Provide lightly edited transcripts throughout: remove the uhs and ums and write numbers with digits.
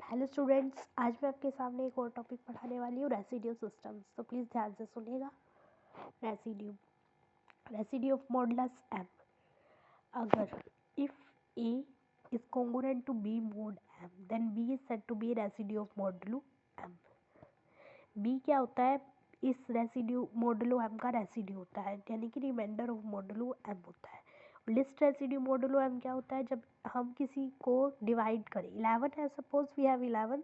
Hello students, आज मैं आपके सामने एक और टॉपिक पढ़ाने वाली हूँ, रेसिड्यू सिस्टम्स। तो प्लीज़ ध्यान से सुनिएगा। Residue of modulus M. अगर if A is congruent to B mod M, then B is said to be residue of modulo M. B क्या होता है? इस रेसिड्यू मॉडुलो एम का रेसिड्यू होता है, यानी कि रिमाइंडर ऑफ मॉडुलो एम होता है। लिस्ट रेसिड्यू मॉडुलो एम क्या होता है? जब हम किसी को डिवाइड करें, 11 है, सपोज वी हैव 11,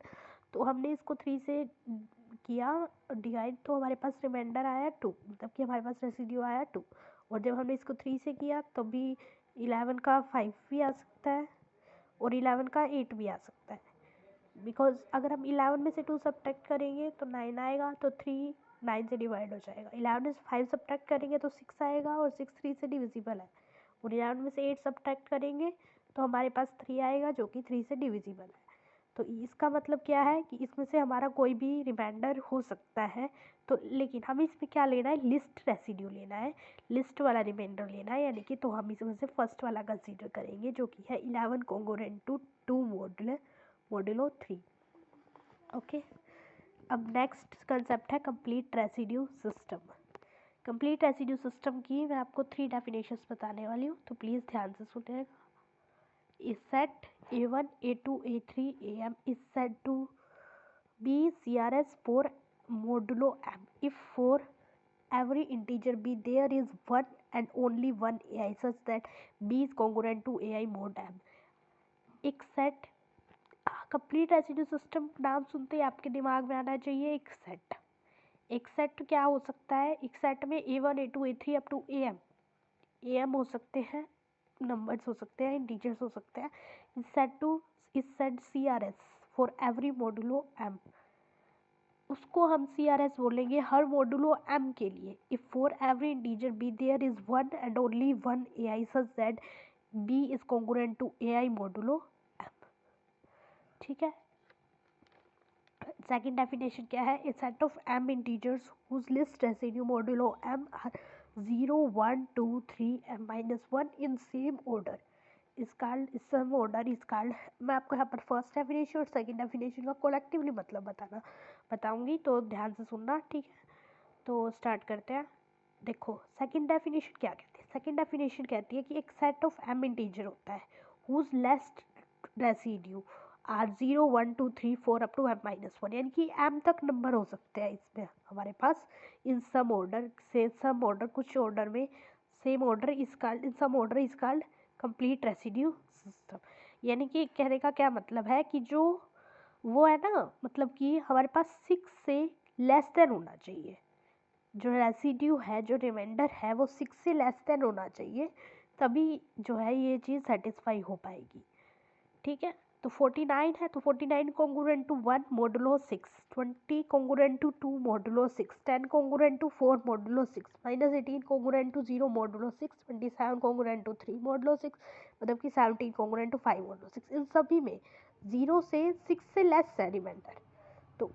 तो हमने इसको 3 से किया डिवाइड, तो हमारे पास रिमाइंडर आया 2, मतलब कि हमारे पास रेसिड्यू आया 2। और जब हमने इसको 3 से किया तो भी 11 का 5 भी आ सकता है और 11 का 8 भी आ सकता है। बिकॉज अगर हम 11 में से 2 सब्ट्रैक्ट करेंगे तो 9 आएगा, तो 3 9 से डिवाइड हो जाएगा। 11 में से 5 सब्ट्रैक्ट करेंगे तो 6 आएगा और 6 3 से डिविजिबल है। और 11 में से 8 सब्ट्रैक्ट करेंगे तो हमारे पास 3 आएगा, जो कि 3 से डिविजिबल है। तो इसका मतलब क्या है कि इसमें से हमारा कोई भी रिमाइंडर हो सकता है। तो लेकिन हमें इसमें क्या लेना है? लिस्ट रेसिड्यू लेना है, लिस्ट वाला रिमाइंडर लेना है, यानी कि तो हम इसमें से फर्स्ट वाला कंसीडर करेंगे, जो कि है 11 कॉन्ग्रुएंट टू 2 मॉडुलो 3। ओके, अब नेक्स्ट कंसेप्ट है complete residue system. Complete residue system की मैं आपको 3 डेफिनेशंस बताने वाली हूँ, तो प्लीज़ ध्यान से सुनिएगा। इस set A1, A2, A3, AM is said to be CRS for modulo M if for every integer B there is one and only one AI such that B is congruent to AI mod M। एक set, complete residue system नाम सुनते ही आपके दिमाग में आना चाहिए एक set. एक सेट क्या हो सकता है? एक सेट में A1, A2, A3 up to AM हो सकते हैं, नंबर्स हो सकते हैं, इंटीजर्स हो सकते हैं। इस set CRS for every modulo M, उसको हम CRS बोलेंगे हर मॉडुलो M के लिए। If for every integer B there is one and only one AI such that B is congruent to AI modulo M। ठीक है। सेकेंड डेफिनेशन क्या है? A set of M integers whose list residue modulo M are 0, 1, 2, 3 M-1 in same order is called some order is called. मैं आपको यहाँ पर first definition और second definition का कोलेक्टिवली मतलब बताऊंगी, तो ध्यान से सुनना, ठीक है। तो स्टार्ट करते हैं। देखो सेकंड डेफिनेशन क्या कहती है? सेकंड डेफिनेशन कहती है कि एक सेट ऑफ M इंटीजर होता है whose list residue are 0, 1, 2, 3, 4 up to M-1, यानी कि M तक नंबर हो सकते हैं इसमें हमारे पास। इन सम ऑर्डर से सम ऑर्डर, कुछ ऑर्डर में, same order is called, in some order is called complete residue system. यानी कि कहने का क्या मतलब है कि जो वो है ना, मतलब कि हमारे पास 6 से लेस देन होना चाहिए। जो रेसिड्यू है, जो रिमाइंडर है, वो 6 से लेस देन होना चाहिए, तभी जो है ये चीज़ सेटिस्फाई हो पाएगी। ठीक है। तो 49 है, तो 49 congruent to 1 modulo 6, 20 congruent to 2 modulo 6, 10 congruent to 4 modulo 6, -18 congruent to 0 modulo 6, 27 congruent to 3 modulo 6, मतलब कि 17 कॉन्ग्रुएंट टू 5 मॉडुलो 6। इन सभी में 0 से 6 से लेस है रिमाइंडर। तो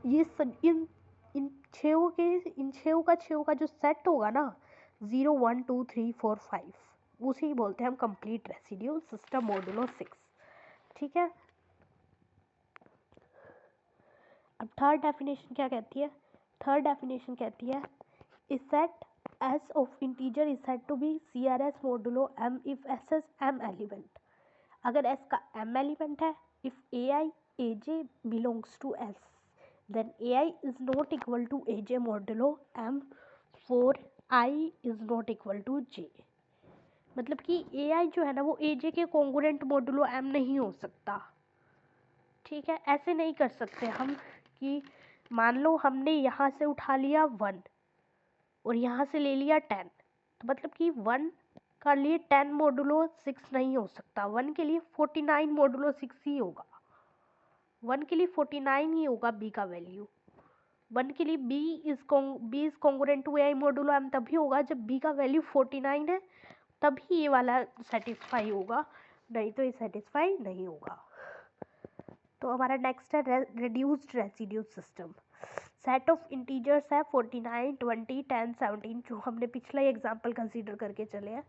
ये इन छेव का जो सेट होगा ना, 0, 1, 2, 3, 4, 5, उसे बोलते हैं हम कंप्लीट रेसिड्यू सिस्टम मॉडुलो 6। ठीक है। अब थर्ड डेफिनेशन क्या कहती है? थर्ड डेफिनेशन कहती है इस set S of integer is said to be CRS modulo M if S is M element. अगर S का M एलिमेंट है, if AI AJ belongs to S, then AI is not equal to AJ modulo M for I is not equal to J। मतलब कि AI जो है ना, वो AJ के कॉन्ग्रुएंट मॉडुलो M नहीं हो सकता। ठीक है। ऐसे नहीं कर सकते हम कि मान लो हमने यहाँ से उठा लिया 1 और यहाँ से ले लिया 10, तो मतलब कि 1 का लिए 10 मॉडुलो 6 नहीं हो सकता। 1 के लिए 49 मॉडुलो 6 ही होगा। 1 के लिए 49 ही होगा B का वैल्यू। 1 के लिए B is congruent to AI modulo M तभी होगा जब B का वैल्यू 49 है, तभी ये वाला सेटिस्फाई होगा, नहीं तो ये सेटिस्फाई नहीं होगा। तो हमारा नेक्स्ट है reduced residue system. Set of integers है 49, 20, 10, 17, जो हमने पिछला ही एग्जाम्पल कंसीडर करके चले हैं।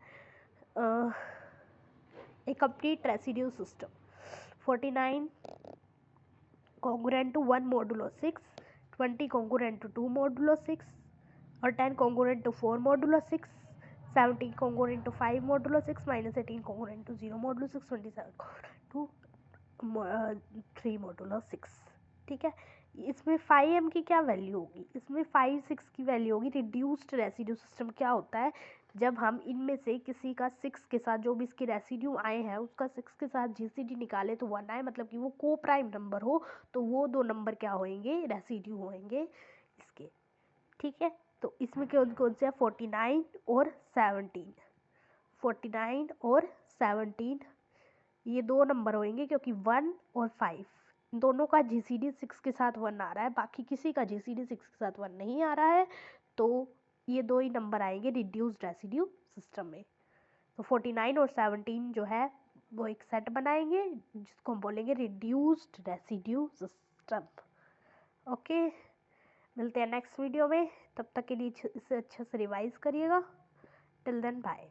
A complete residue system 49 congruent to 1 modulo 6, 20 congruent to 2 modulo 6, और 10 congruent to 4 modulo 6, 17 congruent to 5 modulo 6, -18 congruent to 0 modulo 6, 27 to 3 modulo 6। ठीक है, इसमें 5m की क्या वैल्यू होगी, इसमें 5, 6 की वैल्यू होगी। रिड्यूस्ड रेसिड्यू सिस्टम क्या होता है, जब हम इनमें से किसी का 6 के साथ, जो भी इसके रेसिड्यू आए हैं उसका 6 के साथ जीसीडी निकाले तो 1 आए, मतलब कि वो को प्राइम नंबर हो, तो वो दो नंबर क्या होंगे, रेसिड्यू होंगे इसके। ठीक है, तो इसमें कौन कौन से है, 49 और 17, 49 और 17 ये दो नंबर होंगे, क्योंकि 1 और 5 दोनों का जीसीडी 6 के साथ 1 आ रहा है, बाकी किसी का जीसीडी 6 के साथ 1 नहीं आ रहा है, तो ये दो ही नंबर आएंगे रिड्यूस्ड रेसिड्यू सिस्टम में। तो 49 और 17 जो है वो एक सेट बनाएंगे जिसको हम बोलेंगे रिड्यूस्ड रेसिड्यू सिस्टम। ओके, मिलते हैं नेक्स्ट वीडियो में, तब तक के लिए इसे अच्छे से रिवाइज करिएगा। Till then bye.